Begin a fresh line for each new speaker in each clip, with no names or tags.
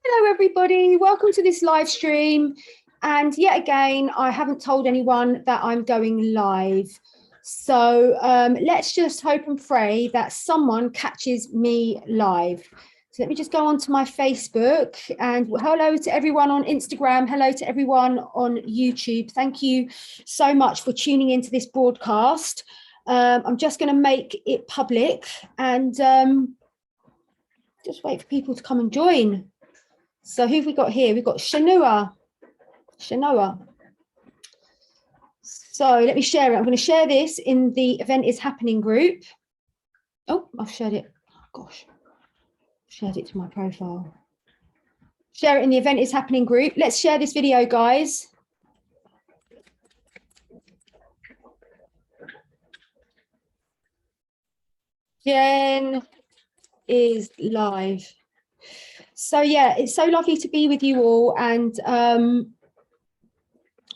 Hello everybody, welcome to this live stream. And yet again, I haven't told anyone that I'm going live. So let's just hope and pray that someone catches me live. So let me just go on to my Facebook, and hello to everyone on Instagram. Hello to everyone on YouTube. Thank you so much for tuning into this broadcast. I'm just going to make it public and just wait for people to come and join. So who have we got here? We've got Shanoa. So let me share it. I'm going to share this in the event is happening group. Oh, I've shared it. Oh, gosh. Shared it to my profile. Share it in the event is happening group. Let's share this video, guys. Jen is live. So yeah, it's so lovely to be with you all, and I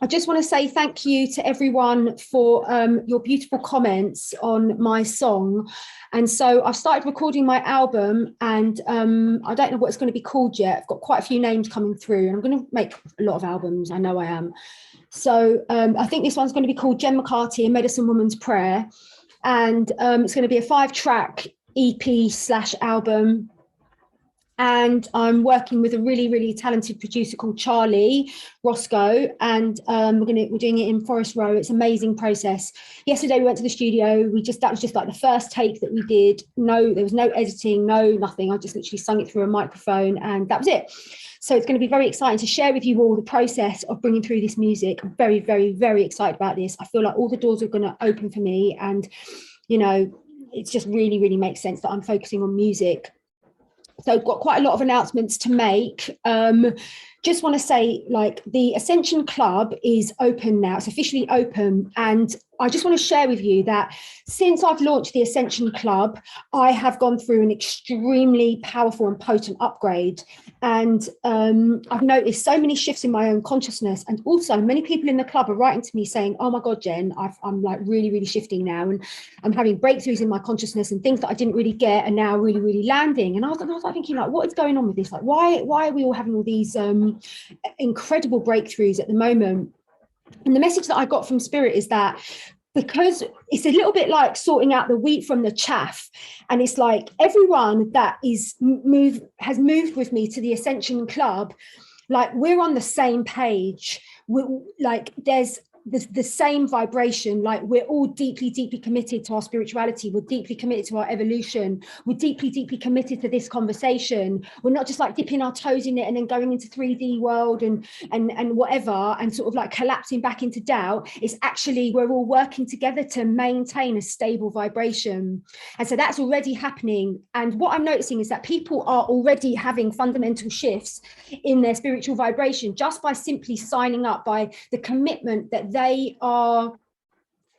just want to say thank you to everyone for your beautiful comments on my song. And so I've started recording my album, and I don't know what it's going to be called yet. I've got quite a few names coming through, and I'm going to make a lot of albums. I know I am. So I think this one's going to be called Jen McCarthy, A Medicine Woman's Prayer, and it's going to be a 5-track EP/album. And I'm working with a really, really talented producer called Charlie Roscoe, and we're doing it in Forest Row. It's an amazing process. Yesterday we went to the studio. That was just like the first take that we did. No, there was no editing, no nothing. I just literally sung it through a microphone, and that was it. So it's going to be very exciting to share with you all the process of bringing through this music. I'm very, very, very excited about this. I feel like all the doors are going to open for me, and you know, it just really, really makes sense that I'm focusing on music. So I've got quite a lot of announcements to make. Just want to say, like, the Ascension Club is open now. It's officially open. And I just want to share with you that since I've launched the Ascension Club, I have gone through an extremely powerful and potent upgrade. And I've noticed so many shifts in my own consciousness. And also many people in the club are writing to me saying, oh my God, Jen, I'm like really, really shifting now. And I'm having breakthroughs in my consciousness, and things that I didn't really get are now really, really landing. And I was like thinking, like, what is going on with this? Like, why are we all having all these incredible breakthroughs at the moment? And the message that I got from Spirit is that because it's a little bit like sorting out the wheat from the chaff, and it's like everyone that has moved with me to the Ascension Club, like we're on the same page. Like there's the same vibration. Like we're all deeply, deeply committed to our spirituality. We're deeply committed to our evolution. We're deeply, deeply committed to this conversation. We're not just like dipping our toes in it and then going into 3D world and whatever, and sort of like collapsing back into doubt. It's actually, we're all working together to maintain a stable vibration. And so that's already happening. And what I'm noticing is that people are already having fundamental shifts in their spiritual vibration just by simply signing up, by the commitment that they are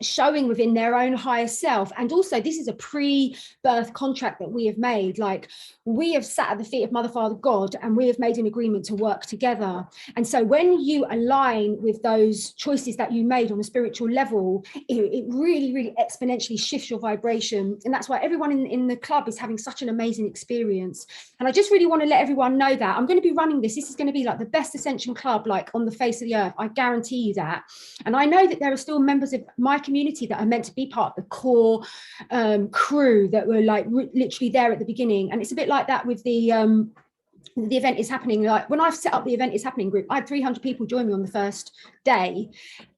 showing within their own higher self. And also, this is a pre-birth contract that we have made. Like, we have sat at the feet of Mother, Father, God, and we have made an agreement to work together. And so when you align with those choices that you made on a spiritual level, it really, really exponentially shifts your vibration. And that's why everyone in the club is having such an amazing experience. And I just really want to let everyone know that I'm going to be running this. This is going to be like the best Ascension Club, like on the face of the earth. I guarantee you that. And I know that there are still members of my community that are meant to be part of the core crew that were like literally there at the beginning. And it's a bit like that with the event is happening. Like when I've set up the event is happening group, I had 300 people join me on the first day,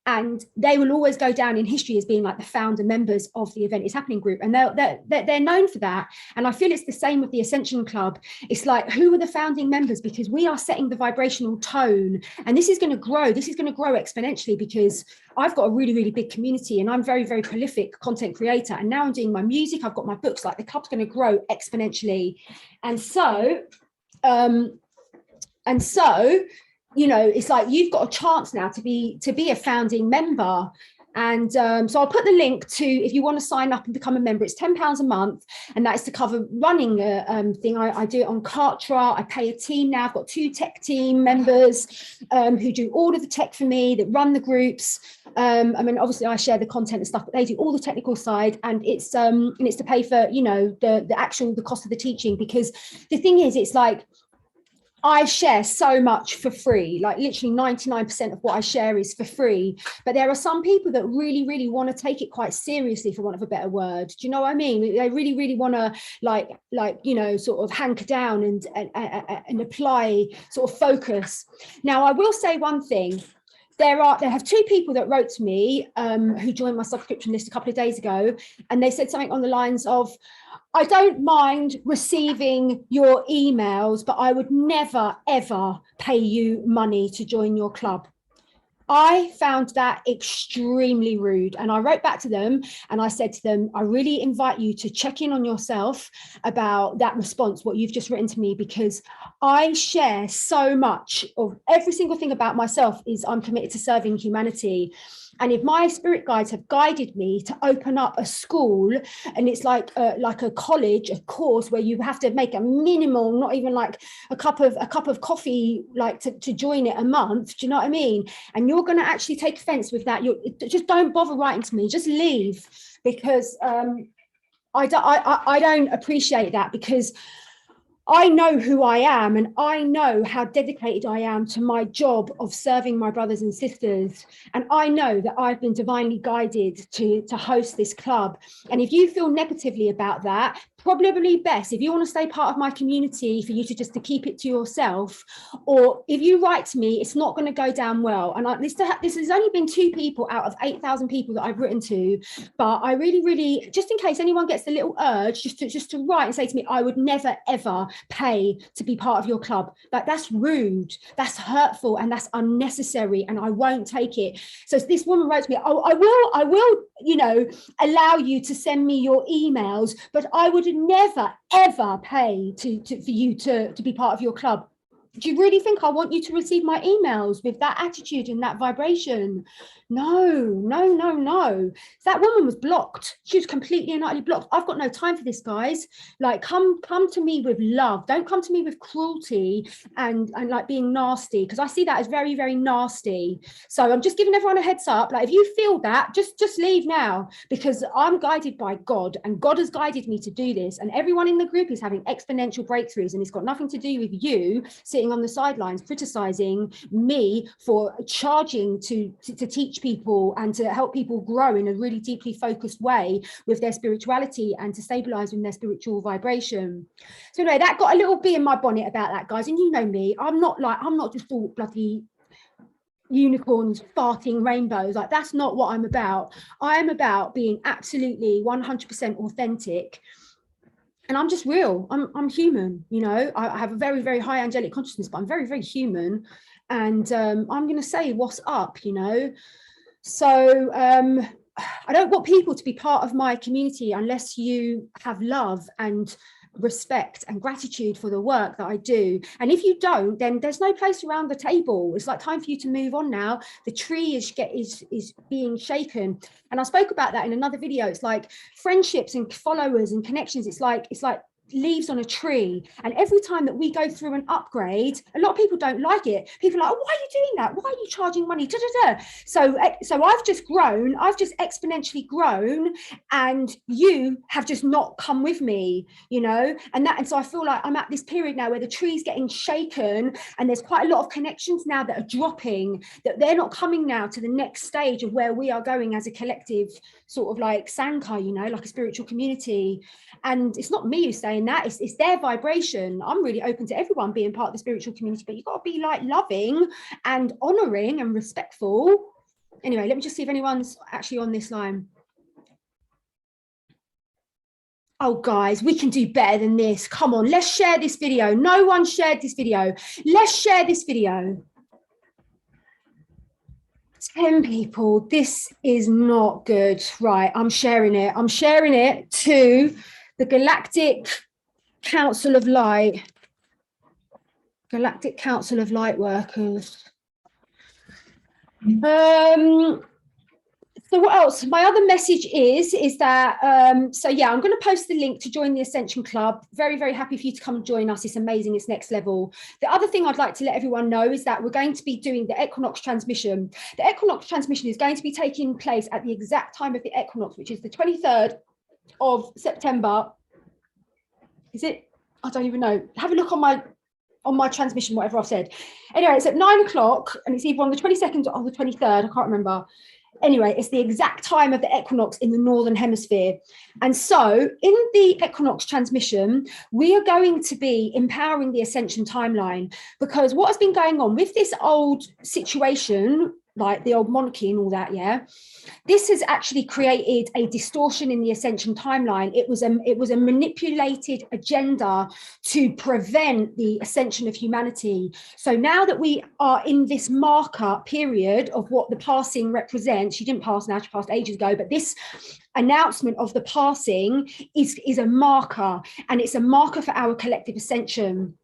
and they will always go down in history as being like the founder members of the event is happening group, and they're known for that. And I feel it's the same with the Ascension Club. It's like, who are the founding members? Because we are setting the vibrational tone, and this is going to grow exponentially, because I've got a really, really big community, and I'm very, very prolific content creator, and now I'm doing my music, I've got my books. Like, the club's going to grow exponentially. And so you know, it's like you've got a chance now to be a founding member. And so I'll put the link to, if you want to sign up and become a member, it's £10 a month, and that is to cover running a thing. I do it on Kartra. I pay a team now. I've got 2 tech team members who do all of the tech for me, that run the groups. I mean, obviously I share the content and stuff, but they do all the technical side, and it's to pay for, you know, the cost of the teaching. Because the thing is, it's like, I share so much for free, like literally 99% of what I share is for free. But there are some people that really, really want to take it quite seriously, for want of a better word. Do you know what I mean? They really, really want to you know, sort of hanker down and apply sort of focus. Now, I will say one thing. There have two people that wrote to me who joined my subscription list a couple of days ago, and they said something on the lines of, I don't mind receiving your emails, but I would never, ever pay you money to join your club. I found that extremely rude. And I wrote back to them and I said to them, I really invite you to check in on yourself about that response, what you've just written to me, because I share so much of every single thing about myself is I'm committed to serving humanity. And if my spirit guides have guided me to open up a school, and it's like a college, a course where you have to make a minimal, not even like a cup of coffee, like to join it a month. Do you know what I mean? And you're going to actually take offense with that. Just don't bother writing to me. Just leave, because I don't appreciate that, because I know who I am, and I know how dedicated I am to my job of serving my brothers and sisters. And I know that I've been divinely guided to host this club. And if you feel negatively about that, probably best, if you want to stay part of my community, for you to just to keep it to yourself. Or if you write to me, it's not going to go down well. And this has only been 2 people out of 8,000 people that I've written to. But I really, just in case anyone gets the little urge, just to write and say to me, I would never, ever pay to be part of your club. Like, that's rude, that's hurtful, and that's unnecessary, and I won't take it. So this woman wrote to me, oh, I will, you know, allow you to send me your emails, but I would never, ever pay for you to be part of your club. Do you really think I want you to receive my emails with that attitude and that vibration? No. That woman was blocked. She was completely and utterly blocked. I've got no time for this, guys. Like, come to me with love. Don't come to me with cruelty and like being nasty, because I see that as very, very nasty. So I'm just giving everyone a heads up. Like, if you feel that, just leave now, because I'm guided by God, and God has guided me to do this. And everyone in the group is having exponential breakthroughs, and it's got nothing to do with you sitting on the sidelines criticizing me for charging to teach people and to help people grow in a really deeply focused way with their spirituality and to stabilize in their spiritual vibration. So anyway, that got a little bee in my bonnet about that, guys. And you know me, I'm not just all bloody unicorns farting rainbows. Like, that's not what I'm about. I am about being absolutely 100% authentic. And I'm just real. I'm human, you know. I have a very, very high angelic consciousness, but I'm very, very human. And I'm going to say what's up, you know. So I don't want people to be part of my community unless you have love and respect and gratitude for the work that I do. And if you don't, then there's no place around the table. It's like time for you to move on now. The tree is being shaken. And I spoke about that in another video. It's like friendships and followers and connections. It's like leaves on a tree, and every time that we go through an upgrade, a lot of people don't like it. People are like, oh, why are you doing that? Why are you charging money? So I've just grown, I've just exponentially grown, and you have just not come with me, you know. And so I feel like I'm at this period now where the tree's getting shaken, and there's quite a lot of connections now that are dropping, that they're not coming now to the next stage of where we are going as a collective, sort of like Sanka, you know, like a spiritual community. And it's not me who's saying that, it's their vibration. I'm really open to everyone being part of the spiritual community, but you've got to be like loving and honoring and respectful. Anyway, let me just see if anyone's actually on this line. Oh, guys, we can do better than this. Come on, let's share this video. No one shared this video. Let's share this video. 10 people. This is not good. Right, I'm sharing it. I'm sharing it to the Galactic Council of Light. Galactic Council of Light Workers. So what else? My other message is that, so yeah, I'm going to post the link to join the Ascension Club. Very, very happy for you to come and join us. It's amazing. It's next level. The other thing I'd like to let everyone know is that we're going to be doing the equinox transmission. The equinox transmission is going to be taking place at the exact time of the equinox, which is the 23rd of September. Is it? I don't even know. Have a look on my on my transmission, whatever I've said. Anyway, it's at 9 o'clock and it's either on the 22nd or the 23rd, I can't remember. Anyway, it's the exact time of the equinox in the Northern Hemisphere. And so in the equinox transmission, we are going to be empowering the Ascension Timeline, because what has been going on with this old situation, like the old monarchy and all that, this has actually created a distortion in the Ascension Timeline. It was a manipulated agenda to prevent the ascension of humanity. So now that we are in this marker period of what the passing represents, she didn't pass now, she passed ages ago, but this announcement of the passing is a marker, and it's a marker for our collective ascension.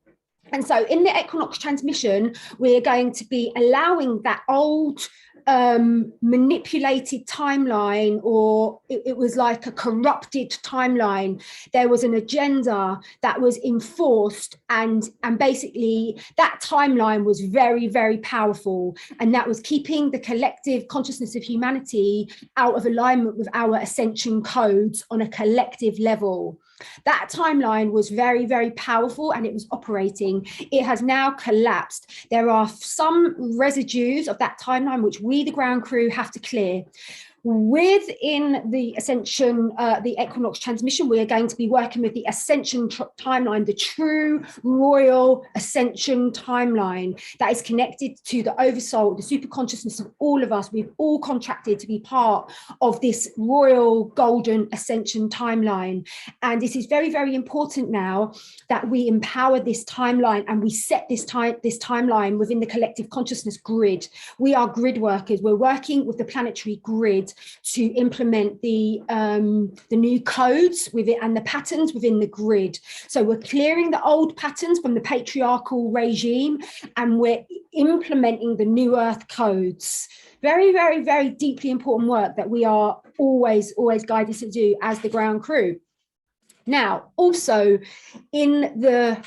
And so in the equinox transmission, we're going to be allowing that old manipulated timeline, or it was like a corrupted timeline. There was an agenda that was enforced, and basically that timeline was very, very powerful, and that was keeping the collective consciousness of humanity out of alignment with our ascension codes on a collective level. That timeline was very, very powerful, and it was operating. It has now collapsed. There are some residues of that timeline which we, the ground crew, have to clear. Within the Ascension, the Equinox transmission, we are going to be working with the Ascension timeline, the true royal Ascension timeline that is connected to the Oversoul, the super consciousness of all of us. We've all contracted to be part of this royal golden Ascension timeline. And this is very, very important now that we empower this timeline and we set this timeline within the collective consciousness grid. We are grid workers. We're working with the planetary grid to implement the new codes with it and the patterns within the grid. So we're clearing the old patterns from the patriarchal regime, and we're implementing the new earth codes. Very, very, very deeply important work that we are always guided to do as the ground crew. Now, also in the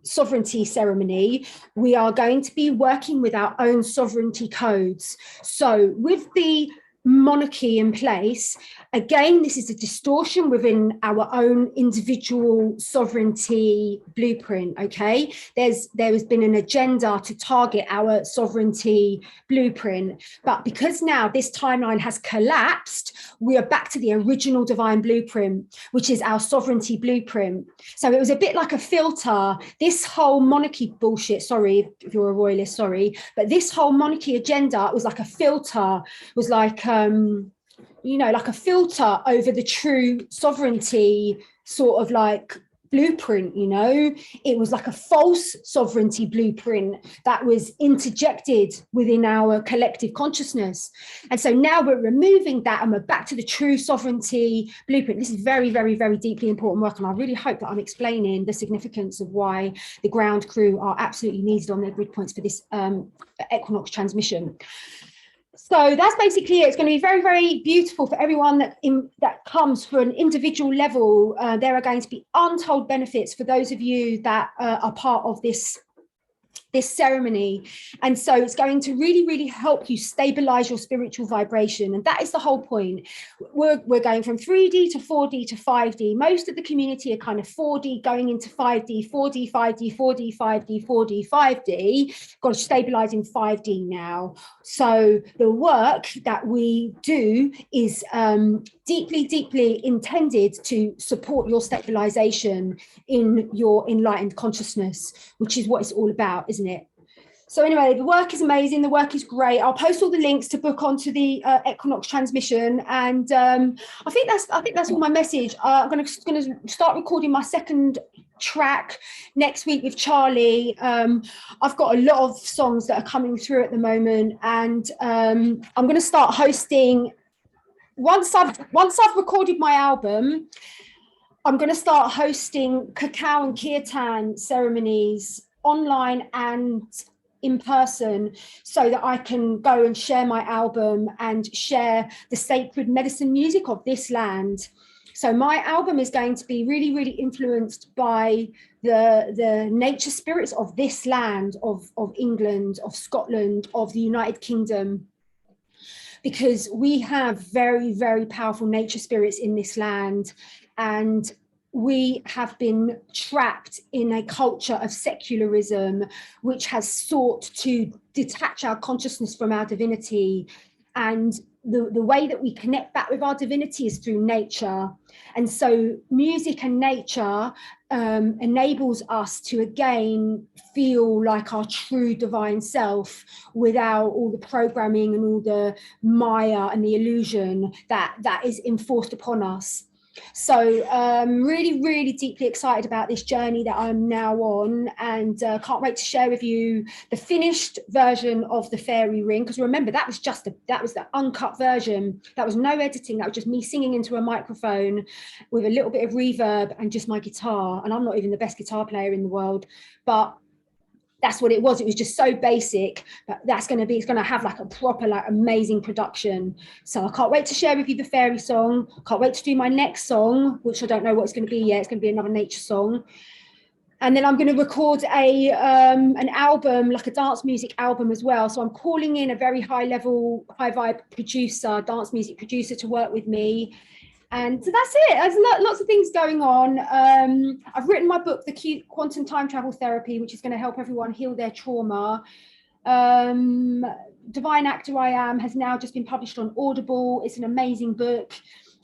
sovereignty ceremony, we are going to be working with our own sovereignty codes. So with the monarchy in place, again, this is a distortion within our own individual sovereignty blueprint. Okay, there has been an agenda to target our sovereignty blueprint, but because now this timeline has collapsed, we are back to the original divine blueprint, which is our sovereignty blueprint. So it was a bit like a filter. This whole monarchy bullshit, sorry if you're a royalist, sorry, but this whole monarchy agenda was like a filter, was like you know, like a filter over the true sovereignty sort of like blueprint. You know, it was like a false sovereignty blueprint that was interjected within our collective consciousness. And so now we're removing that and we're back to the true sovereignty blueprint. This is very, very, very deeply important work, and I really hope that I'm explaining the significance of why the ground crew are absolutely needed on their grid points for this equinox transmission. So that's basically it. It's going to be very, very beautiful for everyone that comes for an individual level. There are going to be untold benefits for those of you that are part of this ceremony. And so it's going to really, really help you stabilize your spiritual vibration. And that is the whole point. We're going from 3D to 4D to 5D. Most of the community are kind of 4D going into 5D, 4D, 5D, 4D, 5D, 4D, 5D. Got to stabilize in 5D now. So the work that we do is deeply, deeply intended to support your stabilization in your enlightened consciousness, which is what it's all about, isn't it? So anyway, the work is amazing. The work is great. I'll post all the links to book onto the Equinox transmission, and I think that's all my message. I'm going to start recording my second track next week with Charlie. I've got a lot of songs that are coming through at the moment, and I'm going to start hosting. Once I've recorded my album, I'm going to start hosting cacao and kirtan ceremonies online and in person, so that I can go and share my album and share the sacred medicine music of this land. So my album is going to be really, really influenced by the nature spirits of this land, of England, of Scotland, of the United Kingdom, because we have very, very powerful nature spirits in this land. And we have been trapped in a culture of secularism, which has sought to detach our consciousness from our divinity. And the way that we connect back with our divinity is through nature. And so music and nature enables us to again feel like our true divine self without all the programming and all the Maya and the illusion that is enforced upon us. So really, really deeply excited about this journey that I'm now on, and can't wait to share with you the finished version of the fairy ring, because remember that was the uncut version. That was no editing, that was just me singing into a microphone with a little bit of reverb and just my guitar, and I'm not even the best guitar player in the world, but that's what it was. It was just so basic, but it's going to have like a proper, like amazing production. So I can't wait to share with you the fairy song. Can't wait to do my next song, which I don't know what it's going to be yet. It's going to be another nature song. And then I'm going to record an album, like a dance music album as well. So I'm calling in a very high level, high vibe producer, dance music producer to work with me. And so that's it. There's lots of things going on. I've written my book, The Quantum Time Travel Therapy, which is going to help everyone heal their trauma. Divine Actor I Am has now just been published on Audible. It's an amazing book.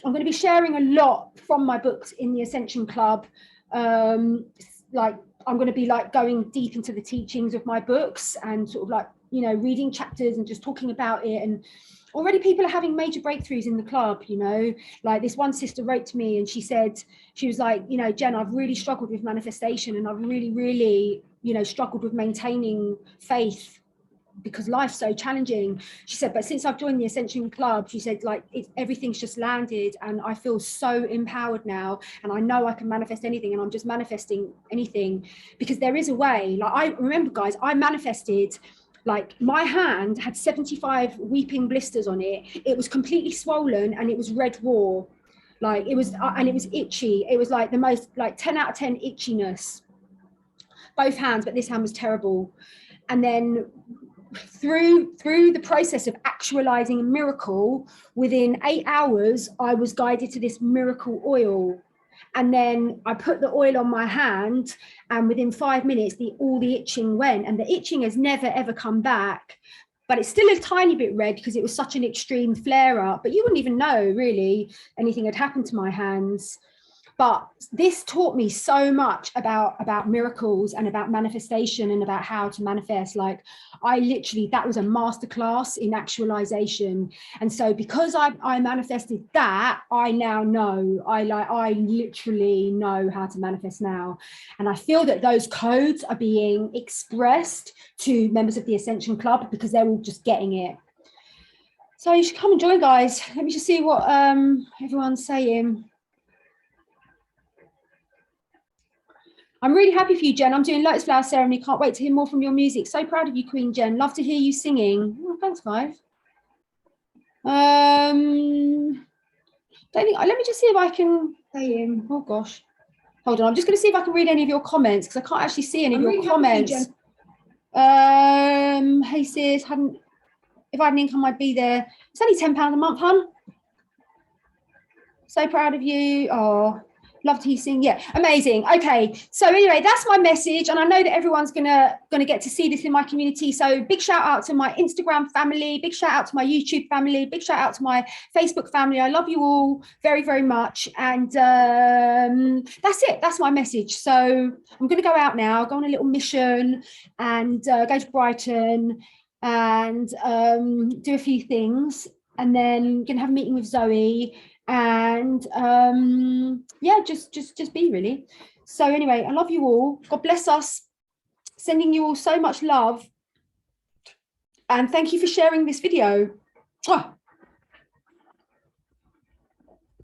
I'm going to be sharing a lot from my books in the Ascension Club. Like I'm going to be like going deep into the teachings of my books and sort of like, you know, reading chapters and just talking about it. And already people are having major breakthroughs in the club, you know, like this one sister wrote to me and she said, she was like, you know, Jen, I've really struggled with manifestation and I've really, really, you know, struggled with maintaining faith because life's so challenging. She said, but since I've joined the Ascension Club, she said, like, everything's just landed and I feel so empowered now and I know I can manifest anything and I'm just manifesting anything because there is a way. Like, I remember, guys, I manifested, like, my hand had 75 weeping blisters on it. It was completely swollen and it was red raw. Like, it was, and it was itchy. It was like the most, like 10 out of 10 itchiness, both hands, but this hand was terrible. And then through the process of actualizing a miracle, within 8 hours, I was guided to this miracle oil. And then I put the oil on my hand and within 5 minutes, all the itching went, and the itching has never, ever come back. But it's still a tiny bit red because it was such an extreme flare up, but you wouldn't even know really anything had happened to my hands. But this taught me so much about miracles and about manifestation and about how to manifest. Like, I literally, that was a masterclass in actualization. And so because I manifested that, I now know, I literally know how to manifest now. And I feel that those codes are being expressed to members of the Ascension Club because they're all just getting it. So you should come and join, guys. Let me just see what everyone's saying. I'm really happy for you, Jen. I'm doing Lotus Flower Ceremony. Can't wait to hear more from your music. So proud of you, Queen Jen. Love to hear you singing. Oh, thanks, Five. Let me just see if I can say him. Oh, gosh. Hold on. I'm just going to see if I can read any of your comments because I can't actually see any of your comments. Hey, sis. If I had an income, I'd be there. It's only £10 a month, hun. So proud of you. Oh. Love to hear you sing. Yeah, amazing. Okay, so anyway, that's my message, and I know that everyone's gonna get to see this in my community. So big shout out to my Instagram family, big shout out to my YouTube family, big shout out to my Facebook family. I love you all very, very much, and that's it. That's my message. So I'm gonna go out now, go on a little mission, and go to Brighton and do a few things, and then gonna have a meeting with Zoe. And yeah, just be really. So anyway, I love you all. God bless us. Sending you all so much love. And thank you for sharing this video. Mwah.